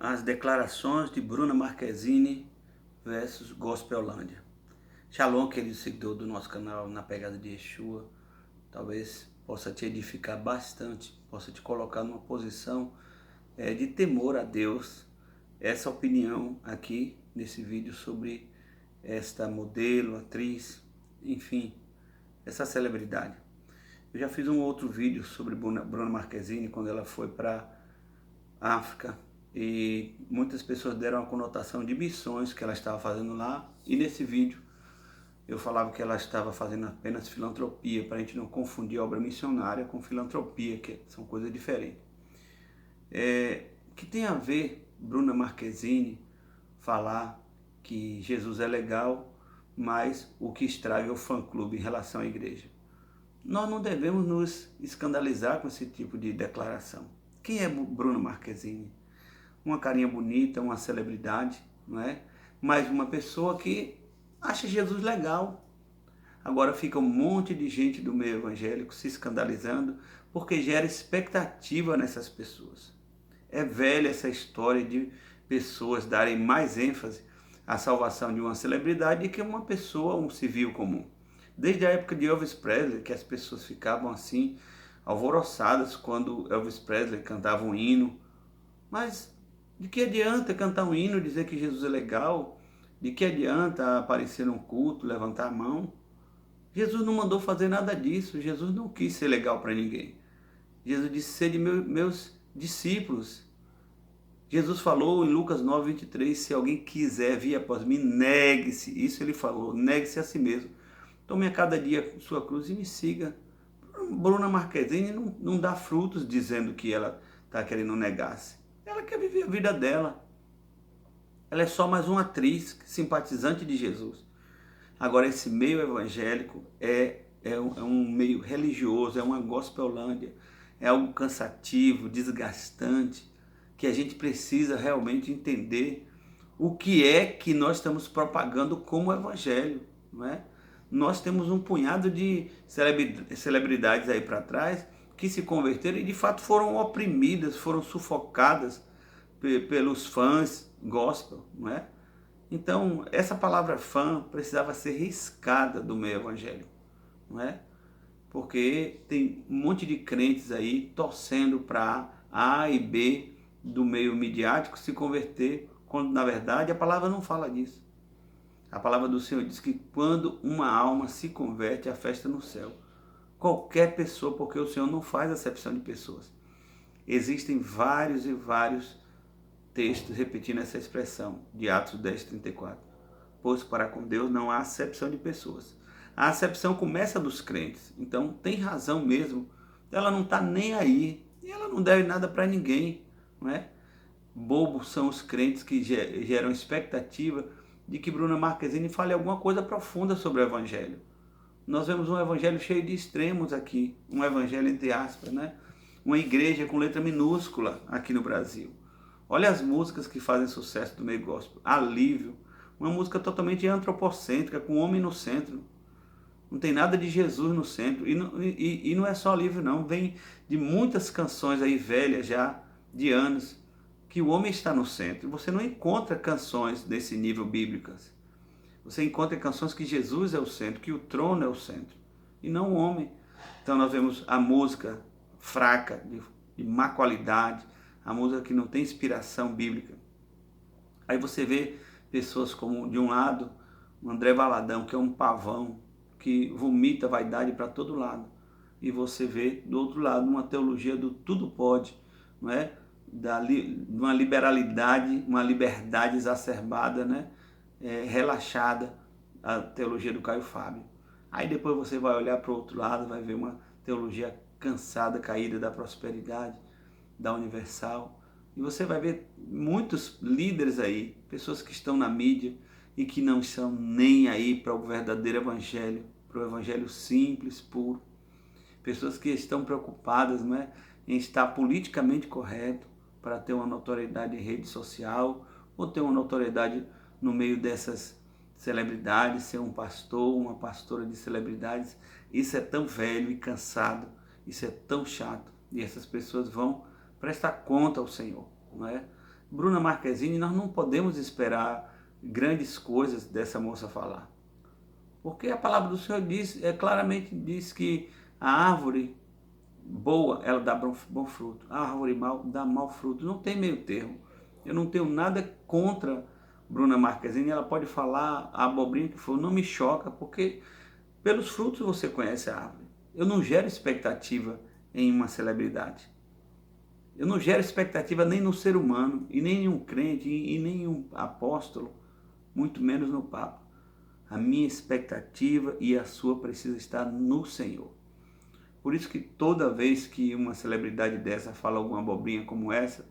As declarações de Bruna Marquezine versus Gospelândia. Shalom, querido seguidor do nosso canal Na Pegada de Yeshua. Talvez possa te edificar bastante, possa te colocar numa posição de temor a Deus. Essa opinião aqui nesse vídeo sobre esta modelo, atriz, enfim, essa celebridade. Eu já fiz um outro vídeo sobre Bruna Marquezine quando ela foi para África, e muitas pessoas deram a conotação de missões que ela estava fazendo lá, e nesse vídeo eu falava que ela estava fazendo apenas filantropia, para a gente não confundir obra missionária com filantropia, que são coisas diferentes. Que tem a ver Bruna Marquezine falar que Jesus é legal, mas o que estraga é o fã-clube em relação à igreja? Nós não devemos nos escandalizar com esse tipo de declaração. Quem é Bruna Marquezine? Uma carinha bonita, uma celebridade, não é? Mas uma pessoa que acha Jesus legal. Agora fica um monte de gente do meio evangélico se escandalizando porque gera expectativa nessas pessoas. É velha essa história de pessoas darem mais ênfase à salvação de uma celebridade do que uma pessoa, um civil comum. Desde a época de Elvis Presley, que as pessoas ficavam assim, alvoroçadas quando Elvis Presley cantava um hino. Mas de que adianta cantar um hino e dizer que Jesus é legal? De que adianta aparecer num culto, levantar a mão? Jesus não mandou fazer nada disso. Jesus não quis ser legal para ninguém. Jesus disse: sede meus discípulos. Jesus falou em Lucas 9:23, se alguém quiser vir após mim, negue-se. Isso ele falou, negue-se a si mesmo. Tome a cada dia sua cruz e me siga. Bruna Marquezine não dá frutos dizendo que ela está querendo negar-se. Ela quer viver a vida dela. Ela é só mais uma atriz simpatizante de Jesus. Agora, esse meio evangélico é um meio religioso, é uma gospelândia, é algo cansativo, desgastante, que a gente precisa realmente entender o que é que nós estamos propagando como evangelho, não é? Nós temos um punhado de celebridades aí para trás que se converteram e de fato foram oprimidas, foram sufocadas pelos fãs gospel, não é? Então, essa palavra fã precisava ser riscada do meio evangélico, não é? Porque tem um monte de crentes aí torcendo para A e B do meio midiático se converter, quando na verdade a palavra não fala disso. A palavra do Senhor diz que quando uma alma se converte, a festa no céu. Qualquer pessoa, porque o Senhor não faz acepção de pessoas. Existem vários e vários textos repetindo essa expressão de Atos 10:34. Pois para com Deus não há acepção de pessoas. A acepção começa dos crentes. Então tem razão mesmo. Ela não está nem aí. E ela não deve nada para ninguém, não é? Bobos são os crentes que geram expectativa de que Bruna Marquezine fale alguma coisa profunda sobre o evangelho. Nós vemos um evangelho cheio de extremos aqui, um evangelho entre aspas, né? Uma igreja com letra minúscula aqui no Brasil. Olha as músicas que fazem sucesso do meio gospel. Alívio, uma música totalmente antropocêntrica, com o homem no centro. Não tem nada de Jesus no centro. E não é só alívio não, vem de muitas canções aí velhas já, de anos, que o homem está no centro. Você não encontra canções desse nível bíblicas. Você encontra canções que Jesus é o centro, que o trono é o centro, e não o homem. Então nós vemos a música fraca, de má qualidade, a música que não tem inspiração bíblica. Aí você vê pessoas como, de um lado, o André Valadão, que é um pavão, que vomita vaidade para todo lado. E você vê, do outro lado, uma teologia do tudo pode, não é? Uma liberalidade, uma liberdade exacerbada, né? Relaxada, a teologia do Caio Fábio. Aí depois você vai olhar para o outro lado, vai ver uma teologia cansada, caída da prosperidade, da Universal. E você vai ver muitos líderes aí, pessoas que estão na mídia e que não estão nem aí para o verdadeiro evangelho, para o evangelho simples, puro. Pessoas que estão preocupadas, né, em estar politicamente correto para ter uma notoriedade em rede social ou ter uma notoriedade no meio dessas celebridades, ser um pastor, uma pastora de celebridades. Isso é tão velho e cansado, isso é tão chato. E essas pessoas vão prestar conta ao Senhor, não é? Bruna Marquezine, nós não podemos esperar grandes coisas dessa moça falar. Porque a palavra do Senhor claramente diz que a árvore boa, ela dá bom fruto. A árvore mal dá mau fruto. Não tem meio termo. Eu não tenho nada contra Bruna Marquezine. Ela pode falar a abobrinha que for. Não me choca, porque pelos frutos você conhece a árvore. Eu não gero expectativa em uma celebridade. Eu não gero expectativa nem no ser humano, e nem em um crente, e nem em um apóstolo, muito menos no Papa. A minha expectativa e a sua precisa estar no Senhor. Por isso que toda vez que uma celebridade dessa fala alguma abobrinha como essa,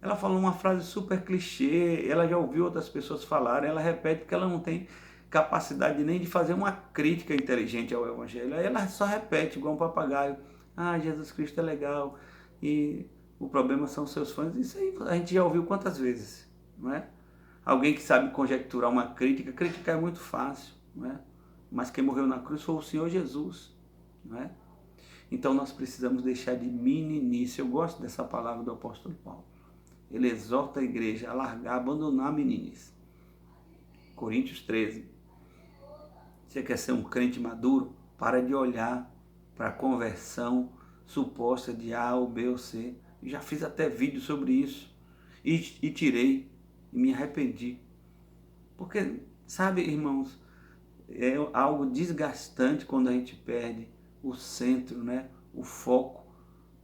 ela fala uma frase super clichê, ela já ouviu outras pessoas falarem, ela repete porque ela não tem capacidade nem de fazer uma crítica inteligente ao Evangelho. Aí ela só repete igual um papagaio. Ah, Jesus Cristo é legal e o problema são seus fãs. Isso aí a gente já ouviu quantas vezes, não é? Alguém que sabe conjecturar uma crítica, criticar é muito fácil, não é? Mas quem morreu na cruz foi o Senhor Jesus, não é? Então nós precisamos deixar de meninice. Eu gosto dessa palavra do apóstolo Paulo. Ele exorta a igreja a largar, a abandonar a meninice. Coríntios 13. Você quer ser um crente maduro? Para de olhar para a conversão suposta de A ou B ou C. Eu já fiz até vídeo sobre isso. E tirei. E me arrependi. Porque, sabe, irmãos, é algo desgastante quando a gente perde o centro, né? O foco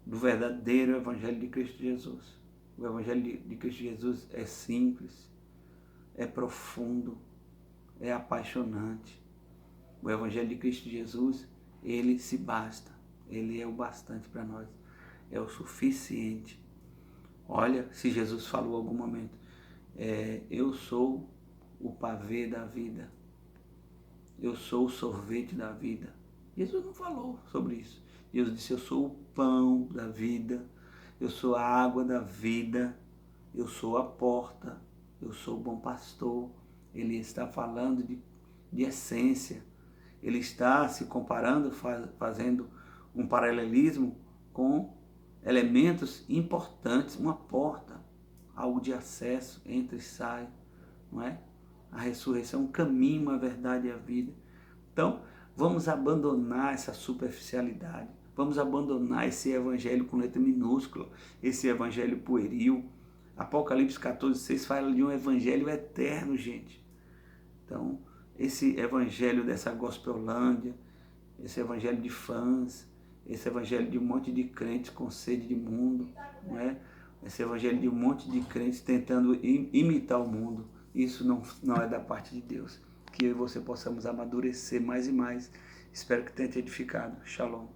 do verdadeiro Evangelho de Cristo Jesus. O Evangelho de Cristo Jesus é simples, é profundo, é apaixonante. O Evangelho de Cristo Jesus, ele se basta, ele é o bastante para nós, é o suficiente. Olha, se Jesus falou em algum momento, eu sou o pavê da vida, eu sou o sorvete da vida. Jesus não falou sobre isso. Jesus disse, eu sou o pão da vida, eu sou a água da vida, eu sou a porta, eu sou o bom pastor. Ele está falando de essência, ele está se comparando, fazendo um paralelismo com elementos importantes, uma porta, algo de acesso, entra e sai, não é? A ressurreição é um caminho, a verdade e a vida. Então, vamos abandonar essa superficialidade, vamos abandonar esse evangelho com letra minúscula, esse evangelho pueril. Apocalipse 14:6 fala de um evangelho eterno, gente. Então, esse evangelho dessa gospelândia, esse evangelho de fãs, esse evangelho de um monte de crentes com sede de mundo, não é? Esse evangelho de um monte de crentes tentando imitar o mundo, isso não é da parte de Deus. Que eu e você possamos amadurecer mais e mais. Espero que tenha te edificado. Shalom.